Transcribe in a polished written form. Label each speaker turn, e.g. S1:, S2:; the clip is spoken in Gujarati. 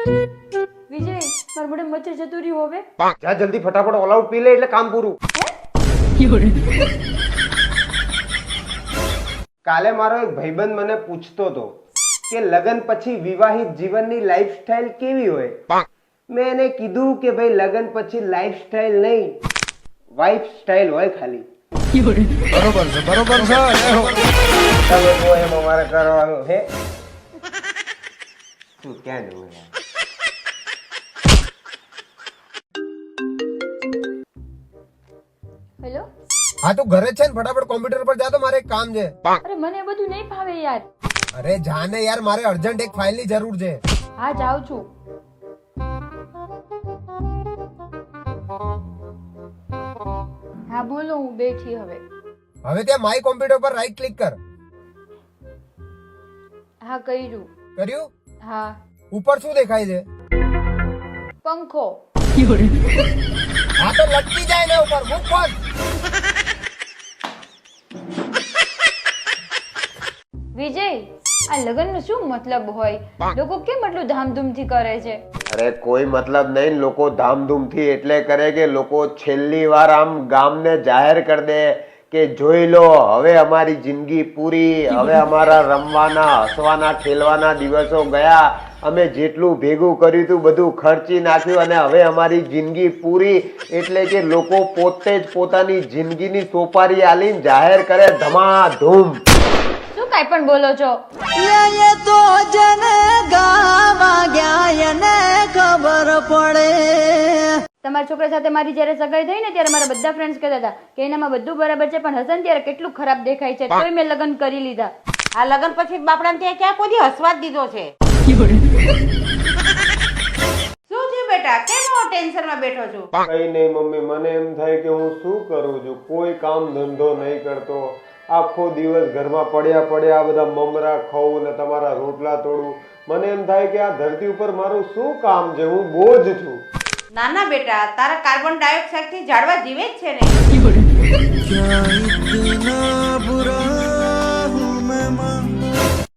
S1: વિજય મારા મોઢે મચ્છર જતું રહ્યું હવે
S2: જા જલ્દી ફટાફટ ઓલ આઉટ પી લે એટલે કામ પૂરું. કાલે મારો એક ભાઈબંધ મને પૂછતો હતો કે લગ્ન પછી વિવાહિત જીવનની લાઈફસ્ટાઈલ કેવી હોય. મેં એને કીધું કે ભાઈ લગ્ન પછી લાઈફસ્ટાઈલ નહીં, વાઇફ સ્ટાઈલ હોય ખાલી.
S3: બરોબર છે
S2: તમે કહો એમ અમારે કરવાનું હે. તું ક્યાં જવું યાર?
S1: હેલો
S3: હા તું ઘરે છે ને? ફટાફટ કોમ્પ્યુટર પર જા તો મારે એક કામ છે.
S1: અરે મને એ બધું નહીં ભાવે યાર.
S3: અરે જાને યાર, મારે અર્જન્ટ એક ફાઇલ ની જરૂર છે.
S1: હા જાઉં છું. હા બોલો હું બેઠી હવે.
S3: હવે ત્યાં માય કોમ્પ્યુટર પર રાઈટ ક્લિક કર.
S1: હા કર્યું.
S3: કર્યું?
S1: હા
S3: ઉપર શું દેખાય છે?
S1: પંખો.
S3: હા તો લટકી જાય ને ઉપર. મૂક ફોન.
S1: વિજય આ લગ્નનો શું મતલબ હોય? લોકો કેમ એટલું ધામધૂમથી કરે છે?
S2: અરે કોઈ મતલબ નહીં. લોકો ધામધૂમથી એટલે કરે કે લોકો છેલ્લી વાર આમ ગામને જાહેર કરી દે કે જોઈ લો હવે અમારી જિંદગી પૂરી, હવે અમારા રમવાના હસવાના ખેલવાના દિવસો ગયા, અમે જેટલું ભેગું કર્યું હતું બધું ખર્ચી નાખ્યું અને હવે અમારી જિંદગી પૂરી. એટલે કે લોકો પોતે જ પોતાની જિંદગીની સોપારી આલીને જાહેર કરે ધમાધૂમ.
S1: શું કાઈ પણ બોલો છો? તમારા છોકરા સાથે મારી જયારે સગાઈ થઈ ને ત્યારે મારા બધા ફ્રેન્ડ્સ કહેતા હતા કે એનામાં બધું બરાબર છે પણ હસન ત્યારે કેટલું ખરાબ દેખાય છે, તોય મેં લગ્ન કરી લીધા.
S4: આ લગ્ન પછી બાપડાને ત્યાં ક્યાં કોઈ દી હસવા જ દીધો છે? શું થયું બેટા, કેમ આવો ટેન્શનમાં બેઠો છો?
S2: કઈ નહીં મમ્મી, મને એમ થાય કે હું શું કરું છું. કોઈ કામ ધંધો નહીં કરતો, આખો દિવસ ઘરમાં પડ્યા પડ્યા આ બધા મમરા ખાવું ને તમારા રોટલા તોડું. મને એમ થાય કે આ ધરતી ઉપર મારું શું કામ છે, હું બોજ છું.
S4: નાના બેટા, તારા કાર્બન ડાયોક્સાઇડ થી ઝાડવા જીવે જ છે ને.